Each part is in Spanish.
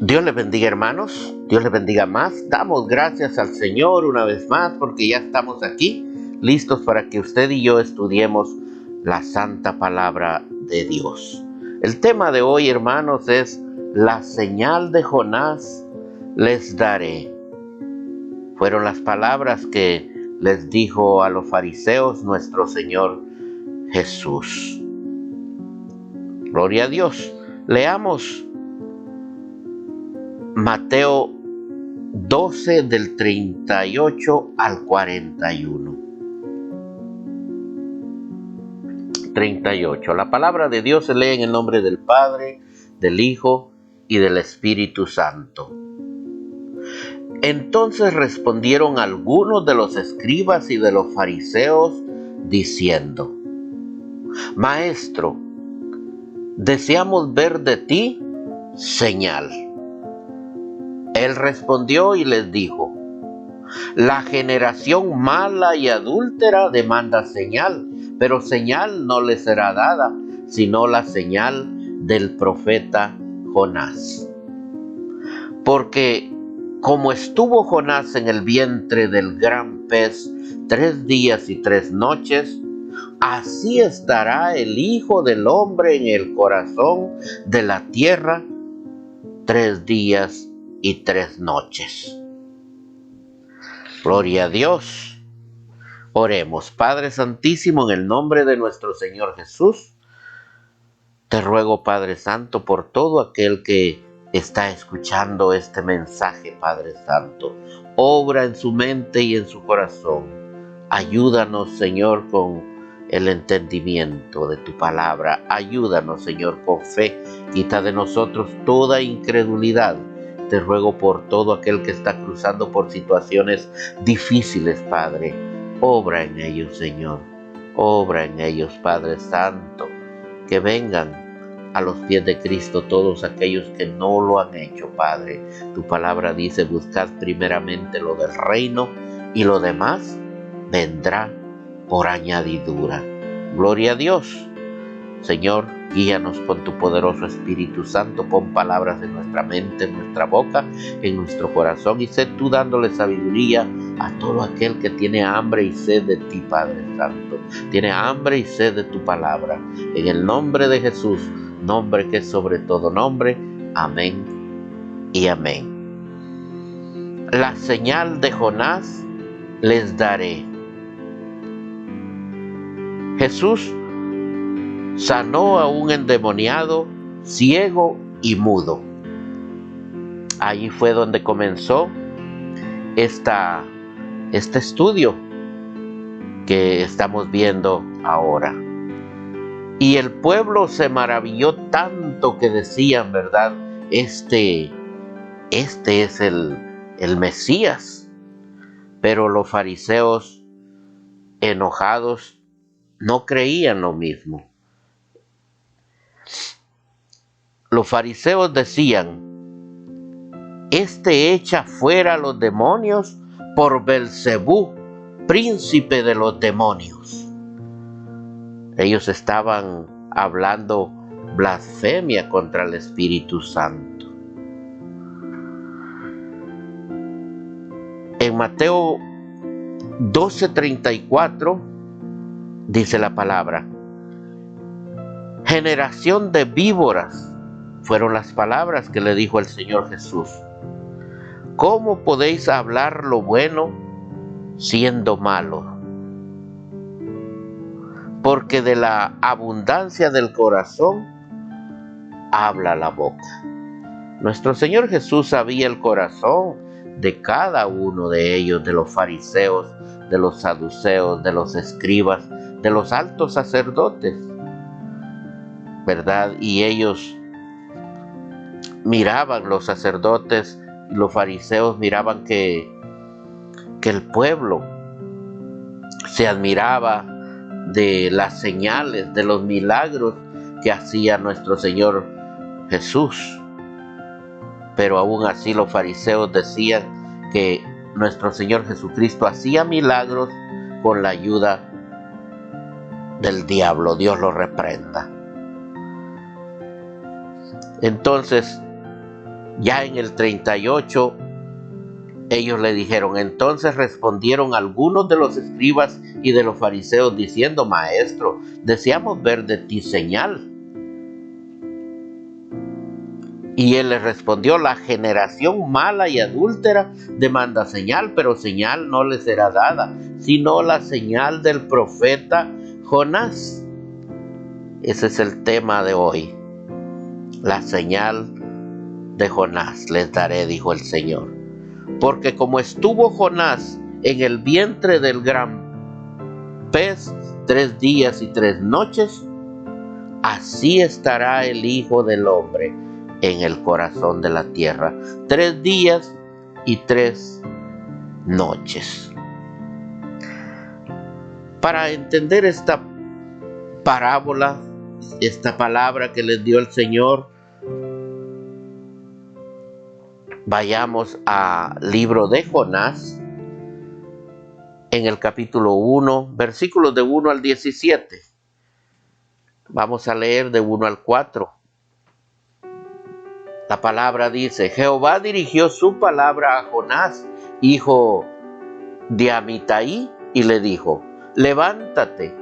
Dios les bendiga, hermanos, Dios les bendiga más. Damos gracias al Señor una vez más porque ya estamos aquí, listos para que usted y yo estudiemos la santa palabra de Dios. El tema de hoy, hermanos, es la señal de Jonás les daré. Fueron las palabras que les dijo a los fariseos nuestro Señor Jesús. Gloria a Dios. Leamos Mateo 12 del 38 al 41. 38. La palabra de Dios se lee en el nombre del Padre, del Hijo y del Espíritu Santo. Entonces respondieron algunos de los escribas y de los fariseos diciendo: Maestro, deseamos ver de ti señal. Él respondió y les dijo: La generación mala y adúltera demanda señal, pero señal no le será dada, sino la señal del profeta Jonás. Porque como estuvo Jonás en el vientre del gran pez 3 días y 3 noches, así estará el Hijo del Hombre en el corazón de la tierra 3 días y 3 noches. Gloria a Dios. Oremos. Padre Santísimo, en el nombre de nuestro Señor Jesús, te ruego, Padre Santo, por todo aquel que está escuchando este mensaje, Padre Santo. Obra en su mente y en su corazón. Ayúdanos, Señor, con el entendimiento de tu palabra. Ayúdanos, Señor, con fe. Quita de nosotros toda incredulidad. Te ruego por todo aquel que está cruzando por situaciones difíciles, Padre. Obra en ellos, Señor. Obra en ellos, Padre Santo. Que vengan a los pies de Cristo todos aquellos que no lo han hecho, Padre. Tu palabra dice: buscad primeramente lo del reino y lo demás vendrá por añadidura. Gloria a Dios. Señor, guíanos con tu poderoso Espíritu Santo. Pon palabras en nuestra mente, en nuestra boca, en nuestro corazón, y sé tú dándole sabiduría a todo aquel que tiene hambre y sed de ti, Padre Santo. Tiene hambre y sed de tu palabra. En el nombre de Jesús, nombre que es sobre todo nombre. Amén y amén. La señal de Jonás les daré. Jesús sanó a un endemoniado, ciego y mudo. Allí fue donde comenzó este estudio que estamos viendo ahora. Y el pueblo se maravilló tanto que decían, ¿verdad? Este es el Mesías. Pero los fariseos, enojados, no creían lo mismo. Los fariseos decían: Este echa fuera a los demonios por Belcebú, príncipe de los demonios. Ellos estaban hablando blasfemia contra el Espíritu Santo. En Mateo 12:34 dice la palabra: Generación de víboras, fueron las palabras que le dijo el Señor Jesús. ¿Cómo podéis hablar lo bueno siendo malo? Porque de la abundancia del corazón habla la boca. Nuestro Señor Jesús sabía el corazón de cada uno de ellos, de los fariseos, de los saduceos, de los escribas, de los altos sacerdotes, ¿verdad? Y ellos miraban, los sacerdotes y los fariseos miraban que el pueblo se admiraba de las señales, de los milagros que hacía nuestro Señor Jesús. Pero aún así los fariseos decían que nuestro Señor Jesucristo hacía milagros con la ayuda del diablo. Dios lo reprenda. Entonces, Ya en el 38, ellos le dijeron: entonces respondieron algunos de los escribas y de los fariseos diciendo: Maestro, deseamos ver de ti señal. Y él les respondió: la generación mala y adúltera demanda señal, pero señal no le será dada, sino la señal del profeta Jonás. Ese es el tema de hoy. La señal de Jonás les daré, dijo el Señor. Porque como estuvo Jonás en el vientre del gran pez 3 días y 3 noches, así estará el Hijo del Hombre en el corazón de la tierra 3 días y 3 noches. Para entender esta parábola, esta palabra que les dio el Señor, vayamos al libro de Jonás, en el capítulo 1, versículos de 1 al 17. Vamos a leer de 1 al 4. La palabra dice: Jehová dirigió su palabra a Jonás, hijo de Amitai, y le dijo: levántate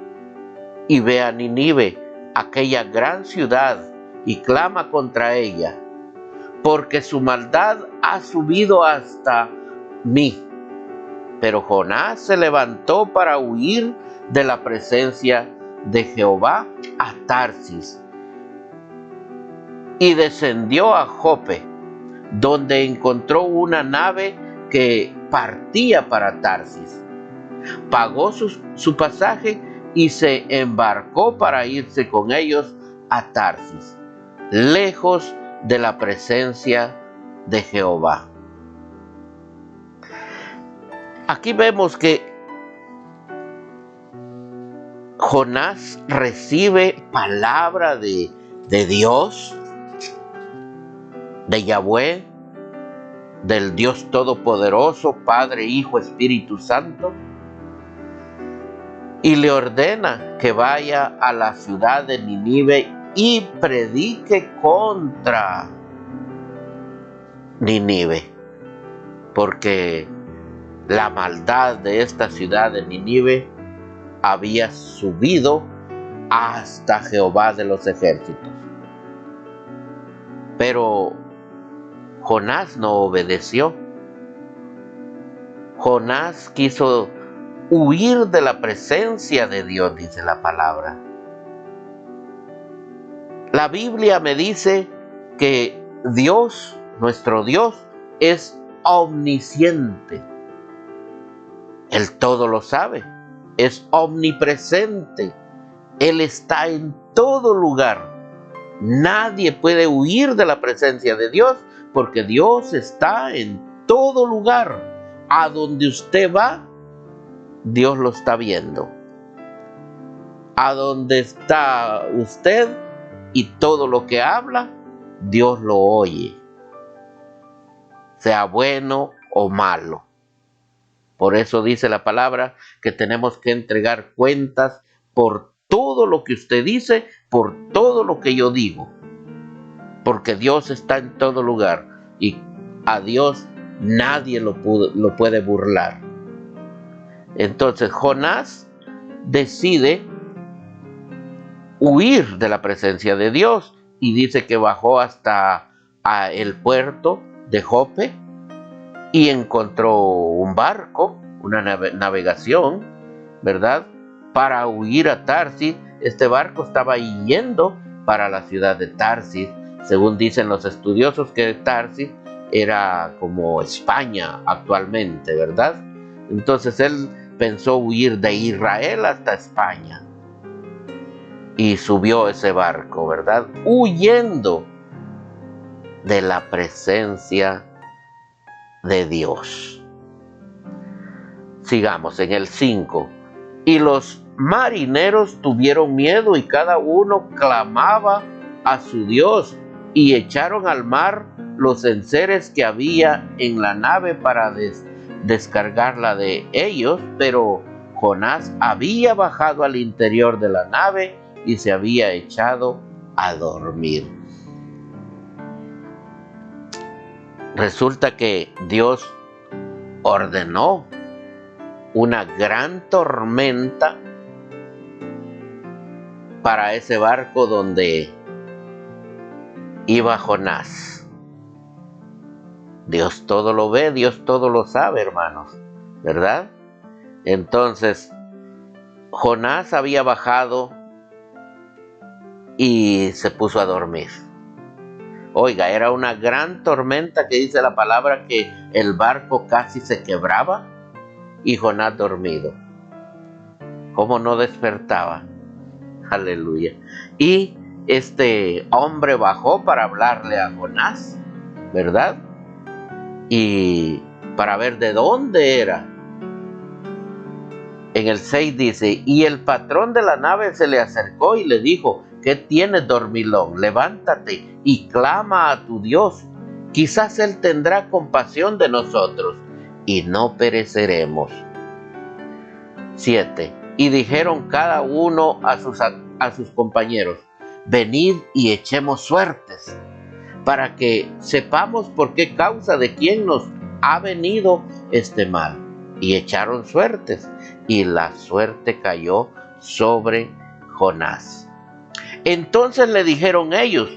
y ve a Nínive, aquella gran ciudad, y clama contra ella, porque su maldad ha subido hasta mí. Pero Jonás se levantó para huir de la presencia de Jehová a Tarsis, y descendió a Jope, donde encontró una nave que partía para Tarsis. Pagó su pasaje y se embarcó para irse con ellos a Tarsis, lejos de la presencia de Jehová. Aquí vemos que Jonás recibe palabra de Dios, de Yahweh, del Dios Todopoderoso, Padre, Hijo, Espíritu Santo, y le ordena que vaya a la ciudad de Nínive y predique contra Nínive, porque la maldad de esta ciudad de Nínive había subido hasta Jehová de los ejércitos. Pero Jonás no obedeció. Jonás quiso huir de la presencia de Dios, dice la palabra. La Biblia me dice que Dios, nuestro Dios, es omnisciente. Él todo lo sabe, es omnipresente. Él está en todo lugar. Nadie puede huir de la presencia de Dios, porque Dios está en todo lugar. A donde usted va, Dios lo está viendo. A donde está usted y todo lo que habla, Dios lo oye, sea bueno o malo. Por eso dice la palabra que tenemos que entregar cuentas por todo lo que usted dice, por todo lo que yo digo, porque Dios está en todo lugar y a Dios nadie lo puede burlar. Entonces Jonás decide huir de la presencia de Dios y dice que bajó hasta el puerto de Jope y encontró un barco, una navegación, ¿verdad?, para huir a Tarsis. Este barco estaba yendo para la ciudad de Tarsis. Según dicen los estudiosos, que Tarsis era como España actualmente, ¿verdad? Entonces él pensó huir de Israel hasta España y subió ese barco, ¿verdad?, huyendo de la presencia de Dios. Sigamos en el 5. Y los marineros tuvieron miedo y cada uno clamaba a su Dios, y echaron al mar los enseres que había en la nave para descargarla de ellos. Pero Jonás había bajado al interior de la nave y se había echado a dormir. Resulta que Dios ordenó una gran tormenta para ese barco donde iba Jonás. Dios todo lo ve, Dios todo lo sabe, hermanos, ¿verdad? Entonces, Jonás había bajado y se puso a dormir. Oiga, era una gran tormenta que dice la palabra que el barco casi se quebraba y Jonás dormido. ¿Cómo no despertaba? Aleluya. Y este hombre bajó para hablarle a Jonás, ¿verdad? Y para ver de dónde era. En el 6 dice, y el patrón de la nave se le acercó y le dijo, ¿qué tienes, dormilón? Levántate y clama a tu Dios. Quizás Él tendrá compasión de nosotros y no pereceremos. 7. Y dijeron cada uno a sus compañeros, venid y echemos suertes, para que sepamos por qué causa de quién nos ha venido este mal. Y echaron suertes, y la suerte cayó sobre Jonás. Entonces le dijeron ellos,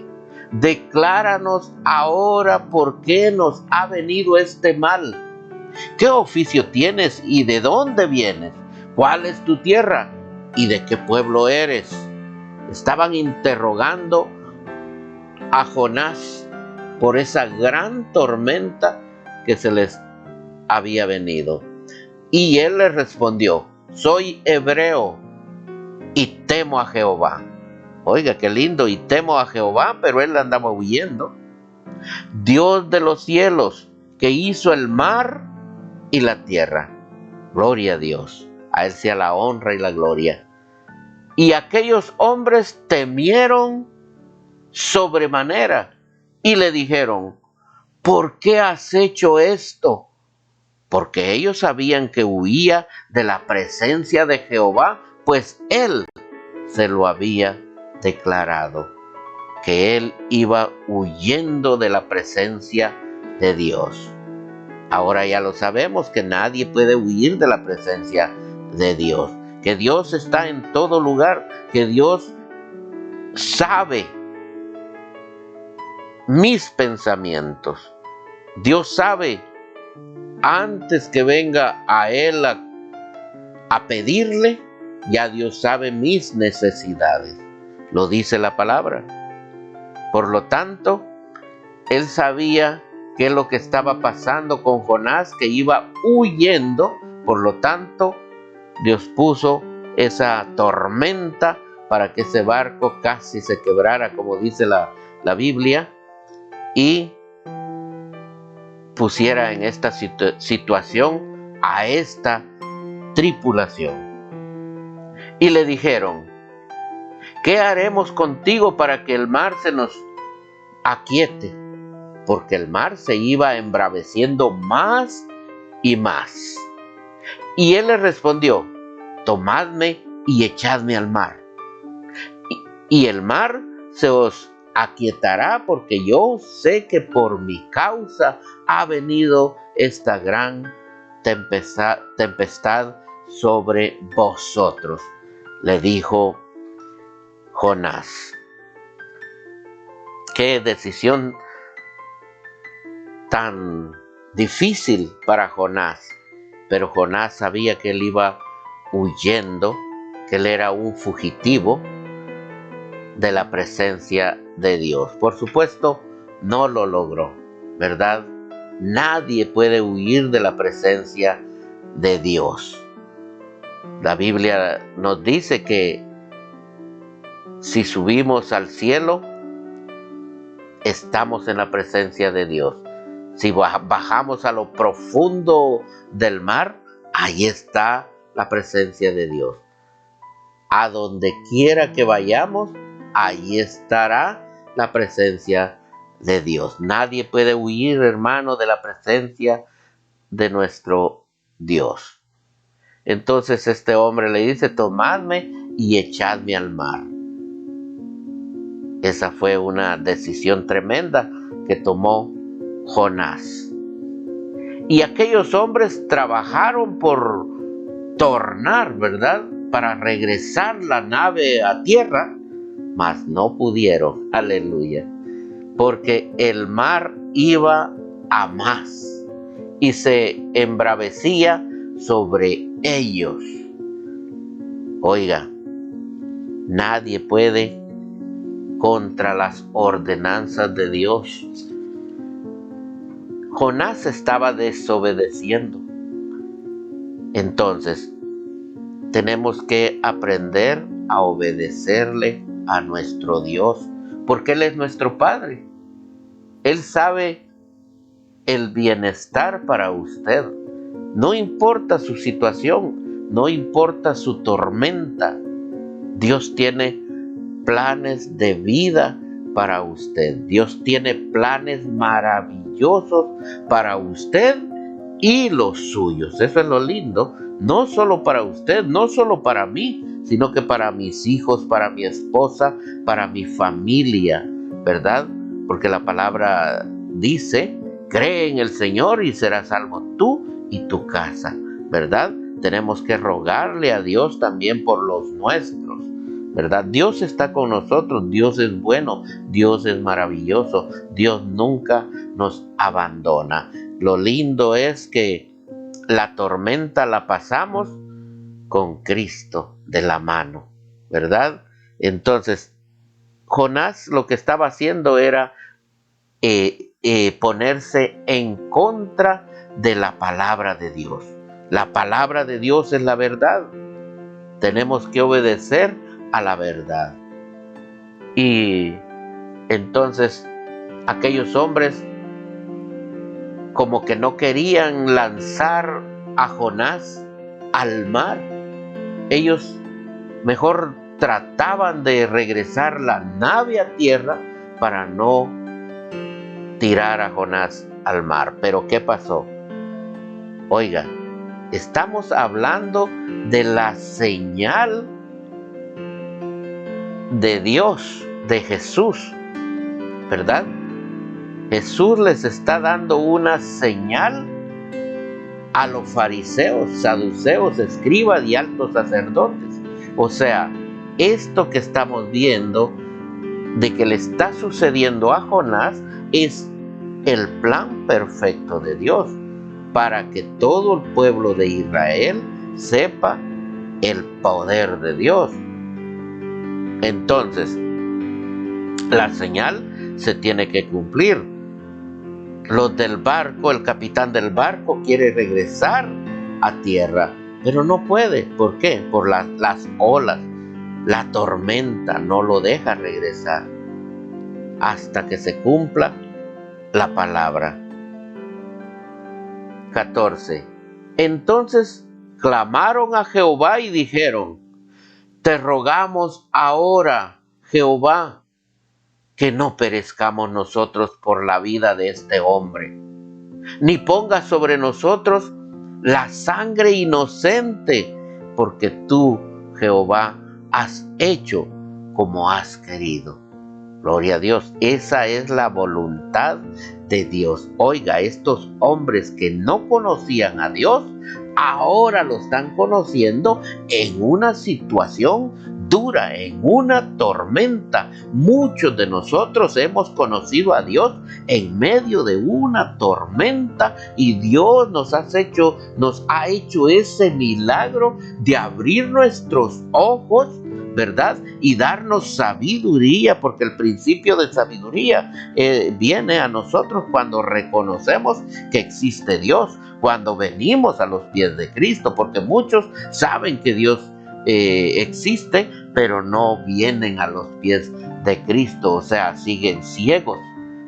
decláranos ahora por qué nos ha venido este mal. ¿Qué oficio tienes y de dónde vienes? ¿Cuál es tu tierra y de qué pueblo eres? Estaban interrogando a Jonás por esa gran tormenta que se les había venido. Y él les respondió, soy hebreo y temo a Jehová. Oiga, qué lindo, y temo a Jehová, pero él andaba huyendo. Dios de los cielos, que hizo el mar y la tierra. Gloria a Dios, a Él sea la honra y la gloria. Y aquellos hombres temieron sobremanera y le dijeron, ¿por qué has hecho esto? Porque ellos sabían que huía de la presencia de Jehová, pues Él se lo había declarado, que Él iba huyendo de la presencia de Dios. Ahora ya lo sabemos, que nadie puede huir de la presencia de Dios, que Dios está en todo lugar, que Dios sabe mis pensamientos. Dios sabe antes que venga a Él a pedirle, ya Dios sabe mis necesidades. Lo dice la palabra. Por lo tanto, Él sabía qué es lo que estaba pasando con Jonás, que iba huyendo. Por lo tanto, Dios puso esa tormenta para que ese barco casi se quebrara, como dice la Biblia, y pusiera en esta situación a esta tripulación. Y le dijeron, ¿qué haremos contigo para que el mar se nos aquiete? Porque el mar se iba embraveciendo más y más. Y él les respondió, tomadme y echadme al mar. Y el mar se os aquietará, porque yo sé que por mi causa ha venido esta gran tempestad sobre vosotros. Le dijo Jonás. Qué decisión tan difícil para Jonás, pero Jonás sabía que él iba huyendo, que él era un fugitivo de la presencia de Dios. Por supuesto, no lo logró, ¿verdad? Nadie puede huir de la presencia de Dios. La Biblia nos dice que si subimos al cielo, estamos en la presencia de Dios. Si bajamos a lo profundo del mar, ahí está la presencia de Dios. A donde quiera que vayamos, ahí estará la presencia de Dios. Nadie puede huir, hermano, de la presencia de nuestro Dios. Entonces este hombre le dice, tomadme y echadme al mar. Esa fue una decisión tremenda que tomó Jonás. Y aquellos hombres trabajaron por tornar, ¿verdad?, para regresar la nave a tierra, mas no pudieron, aleluya, porque el mar iba a más y se embravecía sobre ellos. Oiga, nadie puede contra las ordenanzas de Dios. Jonás estaba desobedeciendo. Entonces, tenemos que aprender a obedecerle a nuestro Dios, porque Él es nuestro Padre. Él sabe el bienestar para usted. No importa su situación, no importa su tormenta. Dios tiene planes de vida para usted. Dios tiene planes maravillosos para usted y los suyos. Eso es lo lindo. No solo para usted, no solo para mí, sino que para mis hijos, para mi esposa, para mi familia, ¿verdad? Porque la palabra dice, cree en el Señor y serás salvo tú y tu casa, ¿verdad? Tenemos que rogarle a Dios también por los nuestros, ¿verdad? Dios está con nosotros, Dios es bueno, Dios es maravilloso, Dios nunca nos abandona. Lo lindo es que la tormenta la pasamos con Cristo de la mano, ¿verdad? Entonces, Jonás lo que estaba haciendo era ponerse en contra de la palabra de Dios. La palabra de Dios es la verdad. Tenemos que obedecer a la verdad. Y entonces aquellos hombres como que no querían lanzar a Jonás al mar. Ellos mejor trataban de regresar la nave a tierra para no tirar a Jonás al mar. Pero ¿qué pasó? Oiga, estamos hablando de la señal de Dios, de Jesús, ¿verdad? Jesús les está dando una señal a los fariseos, saduceos, escribas y altos sacerdotes. O sea, esto que estamos viendo de que le está sucediendo a Jonás es el plan perfecto de Dios para que todo el pueblo de Israel sepa el poder de Dios. Entonces, la señal se tiene que cumplir. Los del barco, el capitán del barco quiere regresar a tierra, pero no puede. ¿Por qué? Por las olas. La tormenta no lo deja regresar hasta que se cumpla la palabra. 14. Entonces clamaron a Jehová y dijeron, te rogamos ahora, Jehová, que no perezcamos nosotros por la vida de este hombre, ni pongas sobre nosotros la sangre inocente, porque tú, Jehová, has hecho como has querido. Gloria a Dios, esa es la voluntad de Dios. Oiga, estos hombres que no conocían a Dios, ahora lo están conociendo en una situación dura, en una tormenta. Muchos de nosotros hemos conocido a Dios en medio de una tormenta y Dios nos ha hecho ese milagro de abrir nuestros ojos, ¿verdad? Y darnos sabiduría, porque el principio de sabiduría viene a nosotros cuando reconocemos que existe Dios, cuando venimos a los pies de Cristo, porque muchos saben que Dios existe, pero no vienen a los pies de Cristo, o sea, siguen ciegos,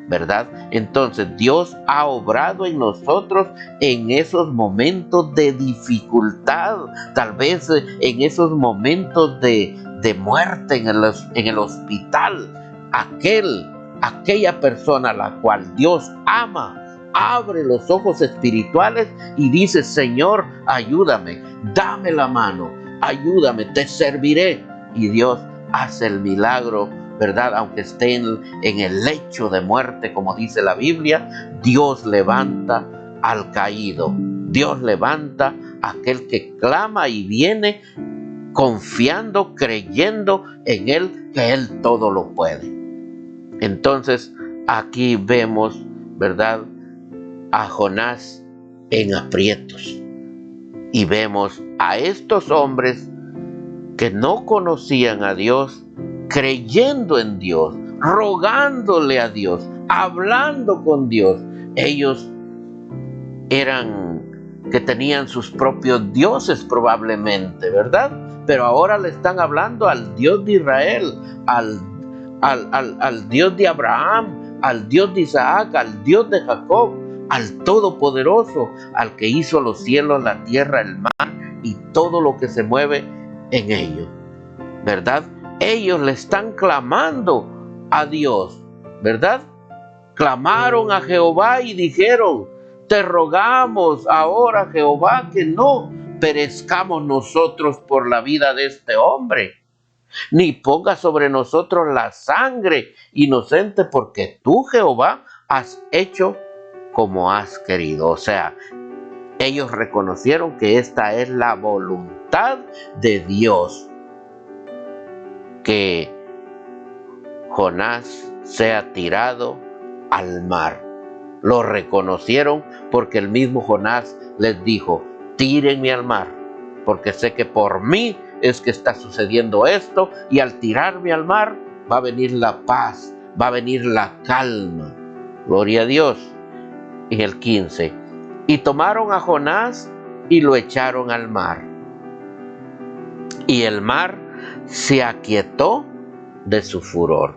¿verdad? Entonces Dios ha obrado en nosotros en esos momentos de dificultad, tal vez en esos momentos de muerte en el hospital. Aquella persona a la cual Dios ama, abre los ojos espirituales y dice, Señor, ayúdame, dame la mano, ayúdame, te serviré. Y Dios hace el milagro ¿verdad? Aunque esté en el lecho de muerte, como dice la Biblia, Dios levanta al caído. Dios levanta a aquel que clama y viene confiando, creyendo en Él, que Él todo lo puede. Entonces, aquí vemos, ¿verdad?, a Jonás en aprietos. Y vemos a estos hombres que no conocían a Dios, creyendo en Dios, rogándole a Dios, hablando con Dios. Ellos eran que tenían sus propios dioses probablemente, ¿verdad? Pero ahora le están hablando al Dios de Israel, al Dios de Abraham, al Dios de Isaac, al Dios de Jacob, al Todopoderoso, al que hizo los cielos, la tierra, el mar y todo lo que se mueve en ellos, ¿verdad? Ellos le están clamando a Dios, ¿verdad? Clamaron a Jehová y dijeron: te rogamos ahora, Jehová, que no perezcamos nosotros por la vida de este hombre, ni ponga sobre nosotros la sangre inocente, porque tú, Jehová, has hecho como has querido. O sea, ellos reconocieron que esta es la voluntad de Dios, que Jonás sea tirado al mar. Lo reconocieron porque el mismo Jonás les dijo: tírenme al mar, porque sé que por mí es que está sucediendo esto, y al tirarme al mar va a venir la paz, va a venir la calma. Gloria a Dios. Y el 15: y tomaron a Jonás y lo echaron al mar, y el mar se aquietó de su furor.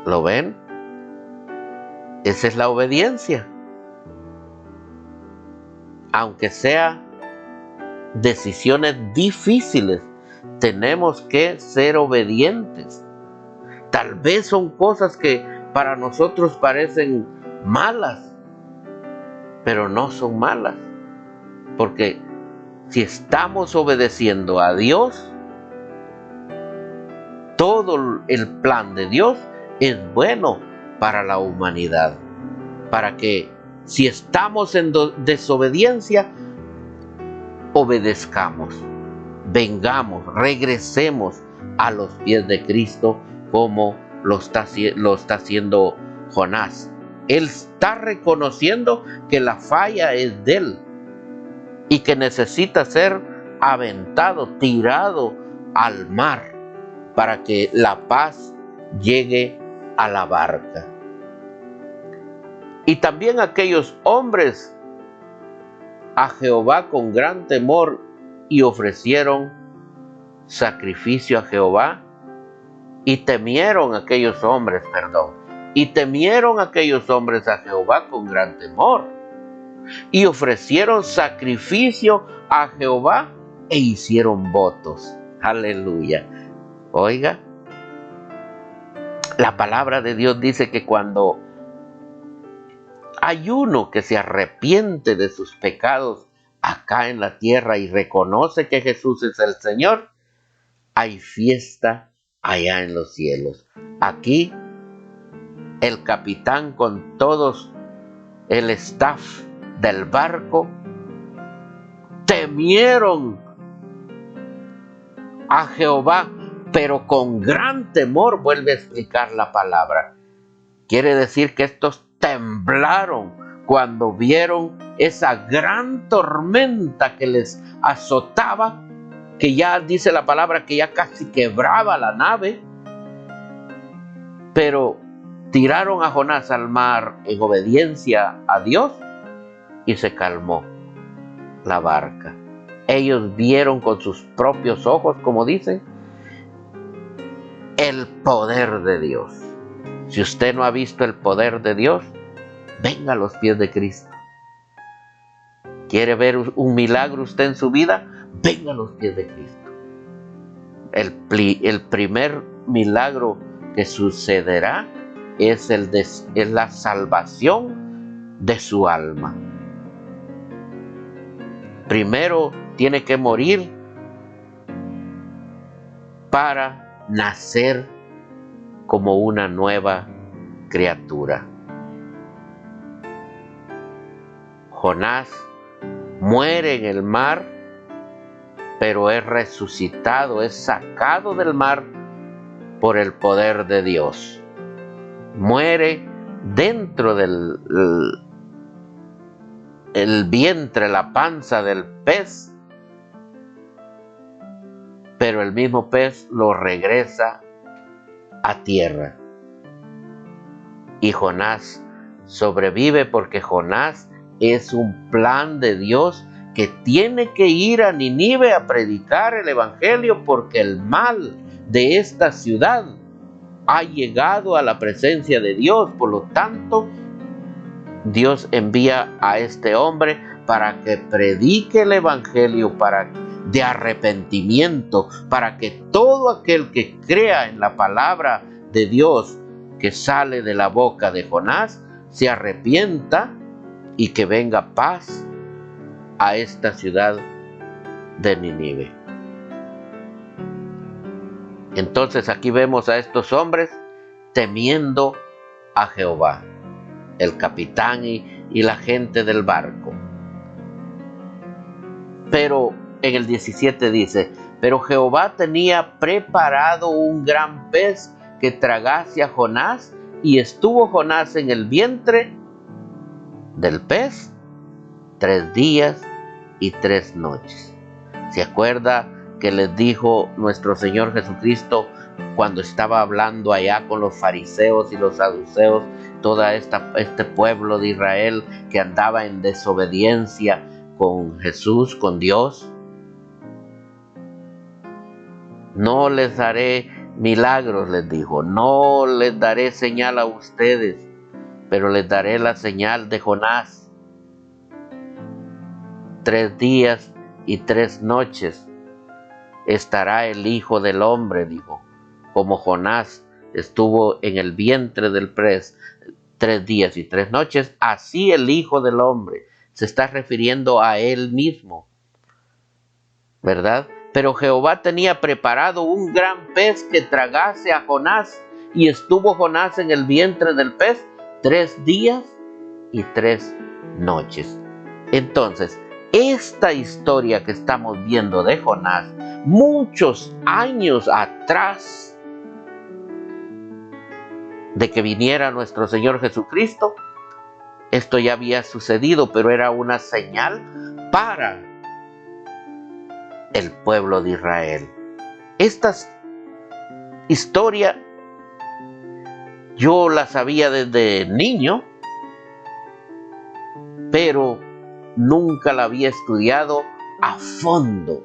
¿Lo ven? Esa es la obediencia. Aunque sea decisiones difíciles, tenemos que ser obedientes. Tal vez son cosas que para nosotros parecen malas, pero no son malas, porque si estamos obedeciendo a Dios, todo el plan de Dios es bueno para la humanidad, para que si estamos en desobediencia, obedezcamos, vengamos, regresemos a los pies de Cristo, como lo está haciendo Jonás. Él está reconociendo que la falla es de él y que necesita ser aventado, tirado al mar, para que la paz llegue a la barca. Y también aquellos hombres a Jehová con gran temor y ofrecieron sacrificio a Jehová, y temieron aquellos hombres a Jehová con gran temor, y ofrecieron sacrificio a Jehová e hicieron votos. Aleluya. Oiga, la palabra de Dios dice que cuando hay uno que se arrepiente de sus pecados acá en la tierra y reconoce que Jesús es el Señor, hay fiesta allá en los cielos. Aquí el capitán con todos el staff del barco temieron a Jehová, pero con gran temor. Vuelve a explicar la palabra. Quiere decir que estos temblaron cuando vieron esa gran tormenta que les azotaba, que ya dice la palabra que ya casi quebraba la nave. Pero tiraron a Jonás al mar en obediencia a Dios y se calmó la barca. Ellos vieron con sus propios ojos, como dicen, el poder de Dios. Si usted no ha visto el poder de Dios, venga a los pies de Cristo. ¿Quiere ver un milagro usted en su vida? Venga a los pies de Cristo. El primer milagro que sucederá es la salvación de su alma. Primero tiene que morir para nacer como una nueva criatura. Jonás muere en el mar, pero es resucitado, es sacado del mar por el poder de Dios. Muere dentro del el vientre, la panza del pez, pero el mismo pez lo regresa a tierra. Y Jonás sobrevive porque Jonás es un plan de Dios que tiene que ir a Nínive a predicar el evangelio, porque el mal de esta ciudad ha llegado a la presencia de Dios. Por lo tanto, Dios envía a este hombre para que predique el evangelio de arrepentimiento, para que todo aquel que crea en la palabra de Dios que sale de la boca de Jonás se arrepienta y que venga paz a esta ciudad de Nínive. Entonces aquí vemos a estos hombres temiendo a Jehová, el capitán y la gente del barco. Pero en el 17 dice: pero Jehová tenía preparado un gran pez que tragase a Jonás, y estuvo Jonás en el vientre del pez 3 días y 3 noches. ¿Se acuerda que les dijo nuestro Señor Jesucristo cuando estaba hablando allá con los fariseos y los saduceos, este pueblo de Israel que andaba en desobediencia con Jesús, con Dios? No les haré milagros, les dijo, no les daré señal a ustedes, pero les daré la señal de Jonás. 3 días y 3 noches estará el Hijo del Hombre, dijo. Como Jonás estuvo en el vientre del pez 3 días y 3 noches, así el Hijo del Hombre. Se está refiriendo a él mismo, ¿verdad? Pero Jehová tenía preparado un gran pez que tragase a Jonás, y estuvo Jonás en el vientre del pez 3 días y 3 noches. Entonces, esta historia que estamos viendo de Jonás, muchos años atrás de que viniera nuestro Señor Jesucristo, esto ya había sucedido, pero era una señal para el pueblo de Israel. Esta historia yo la sabía desde niño, pero nunca la había estudiado a fondo,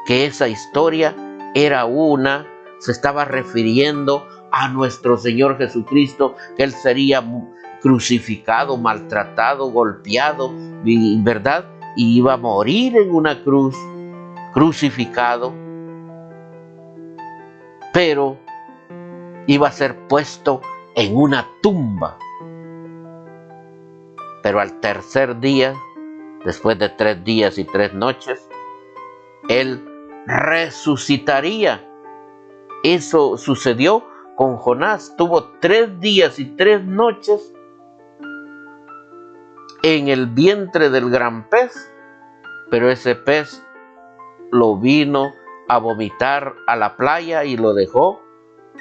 que esa historia se estaba refiriendo a nuestro Señor Jesucristo, que Él sería crucificado, maltratado, golpeado, ¿verdad? Y iba a morir en una cruz, crucificado, pero iba a ser puesto en una tumba. Pero al tercer día, después de 3 días y 3 noches, Él resucitaría. Eso sucedió con Jonás. Tuvo 3 días y 3 noches en el vientre del gran pez, pero ese pez lo vino a vomitar a la playa y lo dejó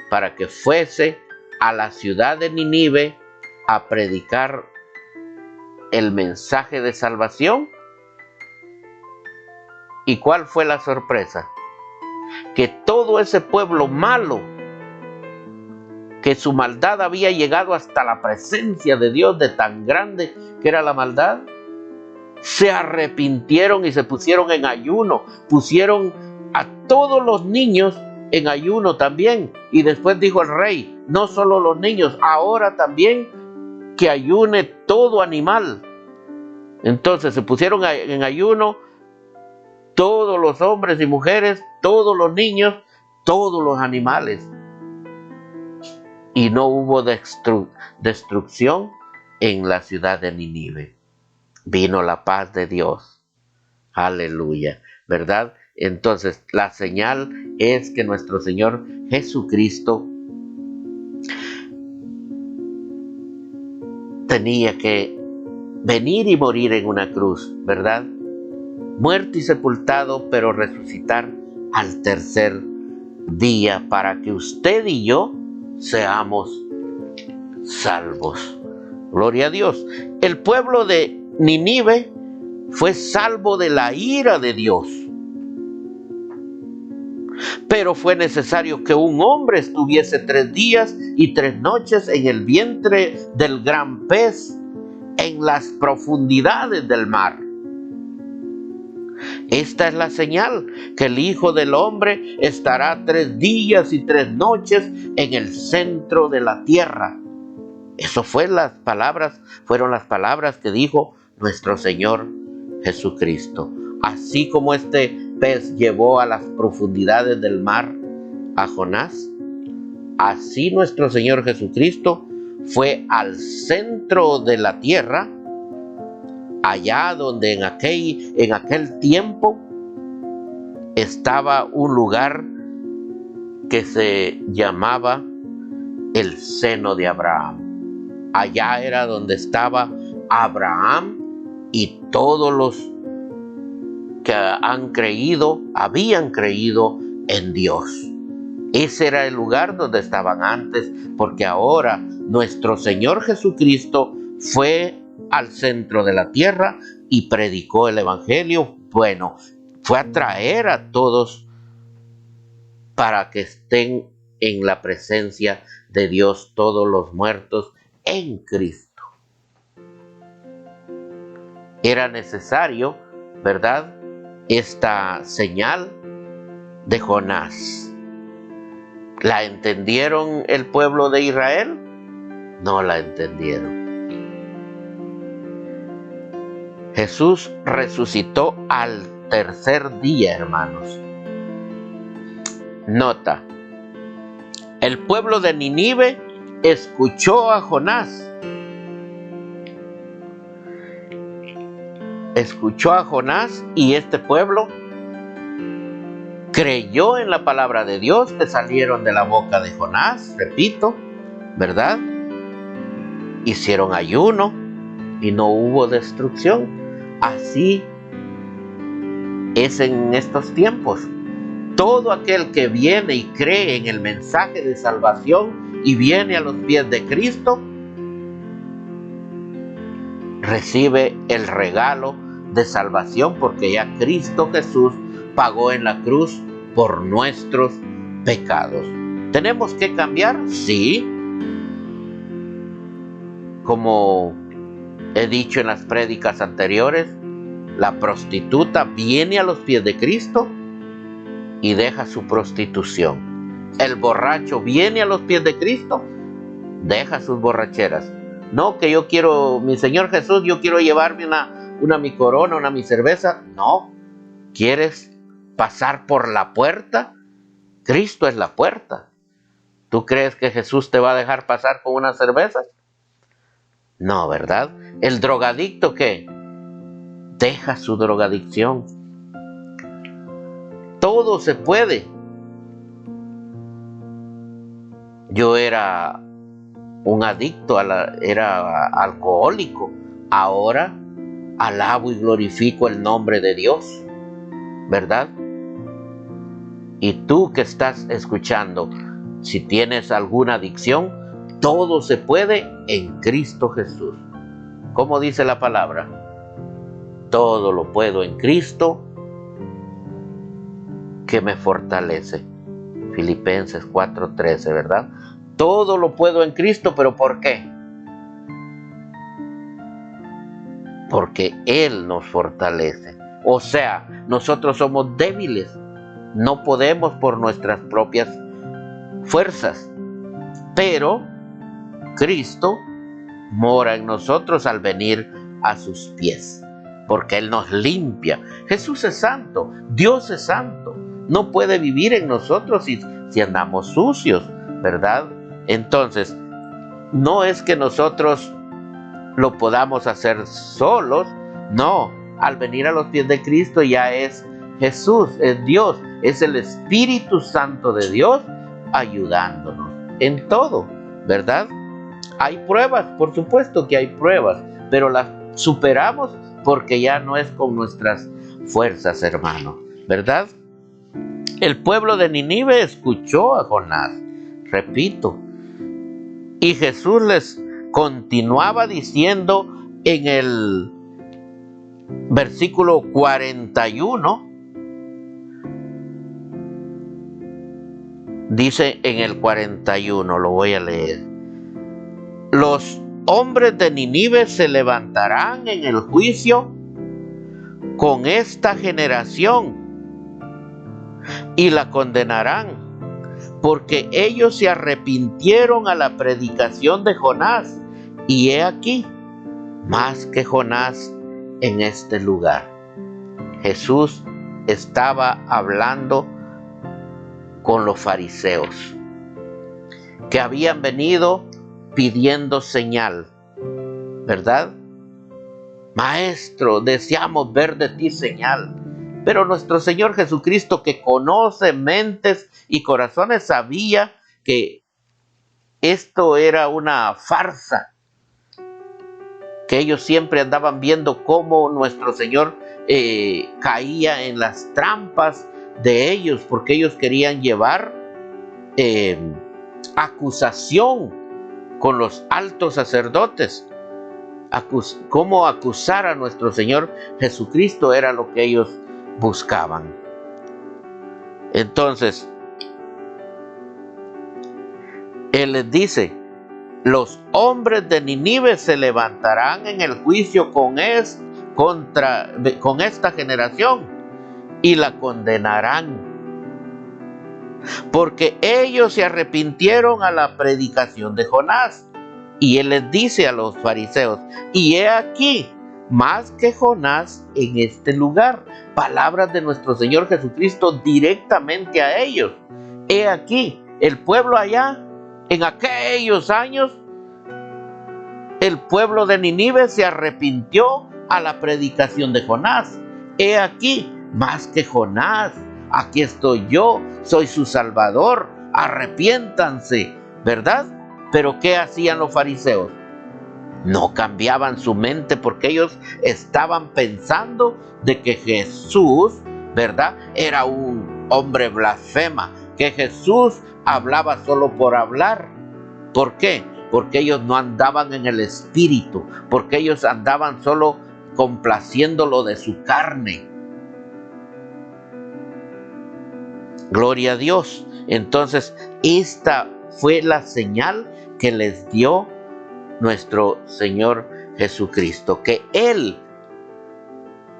para que fuese a la ciudad de Nínive a predicar el mensaje de salvación. ¿Y cuál fue la sorpresa? Que todo ese pueblo malo, que su maldad había llegado hasta la presencia de Dios, de tan grande que era la maldad, se arrepintieron y se pusieron en ayuno, pusieron a todos los niños en ayuno también. Y después dijo el rey: no solo los niños, ahora también que ayune todo animal. Entonces se pusieron en ayuno todos los hombres y mujeres, todos los niños, todos los animales. Y no hubo destrucción en la ciudad de Nínive. Vino la paz de Dios. Aleluya, ¿verdad? Entonces la señal es que nuestro Señor Jesucristo tenía que venir y morir en una cruz, ¿verdad? Muerto y sepultado, pero resucitar al tercer día para que usted y yo seamos salvos. Gloria a Dios. El pueblo de Nínive fue salvo de la ira de Dios. Pero fue necesario que un hombre estuviese 3 días y 3 noches en el vientre del gran pez, en las profundidades del mar. Esta es la señal, que el Hijo del Hombre estará 3 días y 3 noches en el centro de la tierra. Eso fueron las palabras que dijo nuestro Señor Jesucristo. Así como este pez llevó a las profundidades del mar a Jonás, así nuestro Señor Jesucristo fue al centro de la tierra, allá donde en aquel tiempo estaba un lugar que se llamaba el seno de Abraham. Allá era donde estaba Abraham y todos los que habían creído en Dios. Ese era el lugar donde estaban antes, porque ahora nuestro Señor Jesucristo fue al centro de la tierra y predicó el Evangelio. Bueno, fue a traer a todos para que estén en la presencia de Dios, todos los muertos en Cristo. Era necesario, ¿verdad?, esta señal de Jonás. ¿La entendieron el pueblo de Israel? No la entendieron. Jesús resucitó al tercer día, hermanos. Nota, el pueblo de Nínive escuchó a Jonás. Escuchó a Jonás y este pueblo creyó en la palabra de Dios que salieron de la boca de Jonás, repito, ¿verdad? Hicieron ayuno y no hubo destrucción. Así es en estos tiempos. Todo aquel que viene y cree en el mensaje de salvación y viene a los pies de Cristo, recibe el regalo de salvación, porque ya Cristo Jesús pagó en la cruz por nuestros pecados. ¿Tenemos que cambiar? Sí. Como he dicho en las prédicas anteriores, la prostituta viene a los pies de Cristo y deja su prostitución. El borracho viene a los pies de Cristo, deja sus borracheras. No, que yo quiero, mi Señor Jesús, yo quiero llevarme mi corona, mi cerveza. No, ¿quieres pasar por la puerta? Cristo es la puerta. ¿Tú crees que Jesús te va a dejar pasar con unas cervezas? No, ¿verdad? ¿El drogadicto qué? Deja su drogadicción. Todo se puede. Yo era un adicto, era alcohólico. Ahora alabo y glorifico el nombre de Dios, ¿verdad? Y tú que estás escuchando, si tienes alguna adicción, todo se puede en Cristo Jesús. ¿Cómo dice la palabra? Todo lo puedo en Cristo que me fortalece. Filipenses 4:13, ¿verdad? Todo lo puedo en Cristo, ¿pero por qué? Porque Él nos fortalece. O sea, nosotros somos débiles. No podemos por nuestras propias fuerzas. Pero Cristo mora en nosotros al venir a sus pies, porque Él nos limpia. Jesús es santo, Dios es santo. No puede vivir en nosotros si andamos sucios, ¿verdad? Entonces, no es que nosotros lo podamos hacer solos, no. Al venir a los pies de Cristo ya es Jesús, es Dios, es el Espíritu Santo de Dios ayudándonos en todo, ¿verdad? Hay pruebas, por supuesto que hay pruebas, pero las superamos porque ya no es con nuestras fuerzas, hermano, ¿verdad? El pueblo de Nínive escuchó a Jonás, repito, y Jesús les continuaba diciendo en el versículo 41, dice en el 41, lo voy a leer: los hombres de Nínive se levantarán en el juicio con esta generación y la condenarán, porque ellos se arrepintieron a la predicación de Jonás, y he aquí, más que Jonás en este lugar. Jesús estaba hablando con los fariseos, que habían venido pidiendo señal, ¿verdad? Maestro, deseamos ver de ti señal. Pero nuestro Señor Jesucristo, que conoce mentes y corazones, sabía que esto era una farsa, que ellos siempre andaban viendo cómo nuestro Señor caía en las trampas de ellos, porque ellos querían llevar acusación con los altos sacerdotes. Cómo acusar a nuestro Señor Jesucristo era lo que ellos buscaban. Entonces, Él les dice: los hombres de Nínive se levantarán en el juicio con esta generación y la condenarán, porque ellos se arrepintieron a la predicación de Jonás. Y Él les dice a los fariseos: y he aquí, más que Jonás en este lugar. Palabras de nuestro Señor Jesucristo directamente a ellos. He aquí, el pueblo allá, en aquellos años, el pueblo de Nínive se arrepintió a la predicación de Jonás. He aquí, más que Jonás, aquí estoy yo, soy su Salvador, arrepiéntanse, ¿verdad? Pero ¿qué hacían los fariseos? No cambiaban su mente, porque ellos estaban pensando de que Jesús, ¿verdad?, era un hombre blasfema, que Jesús hablaba solo por hablar. ¿Por qué? Porque ellos no andaban en el Espíritu, porque ellos andaban solo complaciendo lo de su carne. Gloria a Dios. Entonces, esta fue la señal que les dio nuestro Señor Jesucristo, que Él,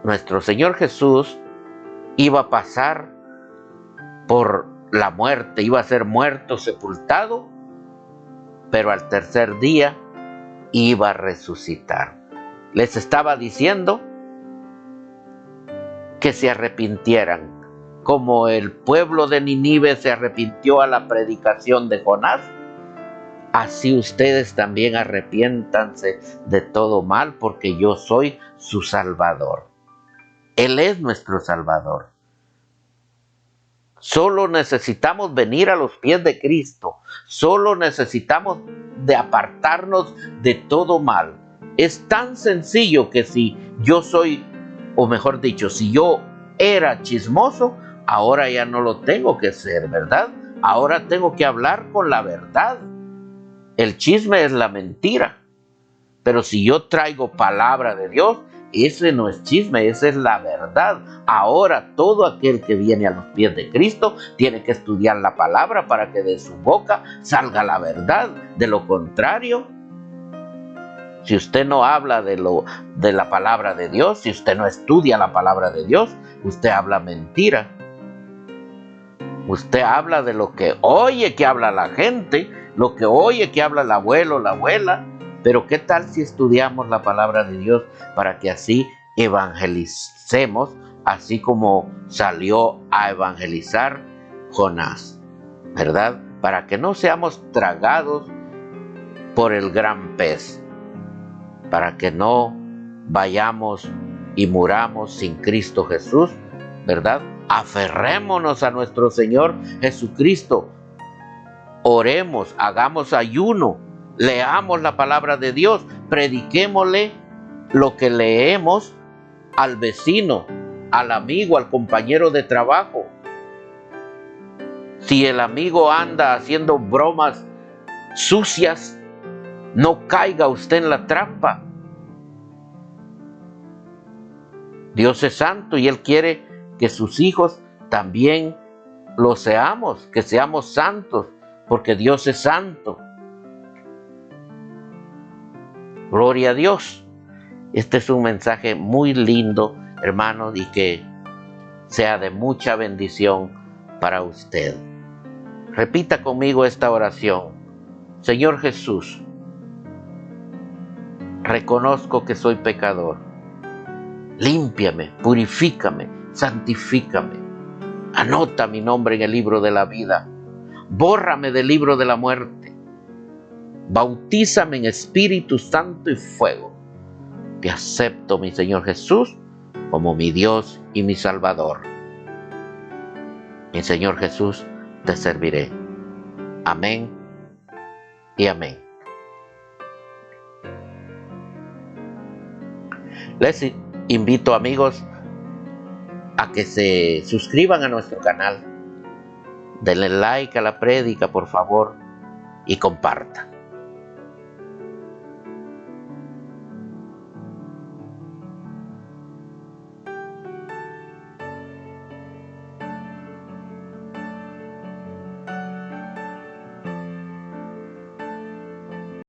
nuestro Señor Jesús, iba a pasar por la muerte, iba a ser muerto, sepultado, pero al tercer día iba a resucitar. Les estaba diciendo que se arrepintieran, como el pueblo de Nínive se arrepintió a la predicación de Jonás. Así ustedes también arrepiéntanse de todo mal, porque yo soy su Salvador. Él es nuestro Salvador. Solo necesitamos venir a los pies de Cristo. Solo necesitamos de apartarnos de todo mal. Es tan sencillo que si yo soy, o mejor dicho, si yo era chismoso, ahora ya no lo tengo que ser, ¿verdad? Ahora tengo que hablar con la verdad. El chisme es la mentira. Pero si yo traigo palabra de Dios, ese no es chisme, esa es la verdad. Ahora todo aquel que viene a los pies de Cristo tiene que estudiar la palabra para que de su boca salga la verdad. De lo contrario, si usted no habla de la palabra de Dios, si usted no estudia la palabra de Dios, usted habla mentira. Usted habla de lo que oye que habla la gente, lo que oye que habla el abuelo, la abuela. Pero ¿qué tal si estudiamos la palabra de Dios para que así evangelicemos, así como salió a evangelizar Jonás, ¿verdad? Para que no seamos tragados por el gran pez, para que no vayamos y muramos sin Cristo Jesús, ¿verdad? Aferrémonos a nuestro Señor Jesucristo. Oremos, hagamos ayuno, Leamos la palabra de Dios, prediquémosle lo que leemos al vecino, al amigo, al compañero de trabajo. Si el amigo anda haciendo bromas sucias, no caiga usted en la trampa. Dios es santo y Él quiere que sus hijos también lo seamos, que seamos santos, porque Dios es santo. Gloria a Dios. Este es un mensaje muy lindo, hermanos, y que sea de mucha bendición para usted. Repita conmigo esta oración. Señor Jesús, reconozco que soy pecador. Límpiame, purifícame, santifícame. Anota mi nombre en el libro de la vida. Bórrame del libro de la muerte. Bautízame en Espíritu Santo y fuego. Te acepto, mi Señor Jesús, como mi Dios y mi Salvador. Mi Señor Jesús, te serviré. Amén y amén. Les invito, amigos, a que se suscriban a nuestro canal. Denle like a la prédica, por favor, y compartan.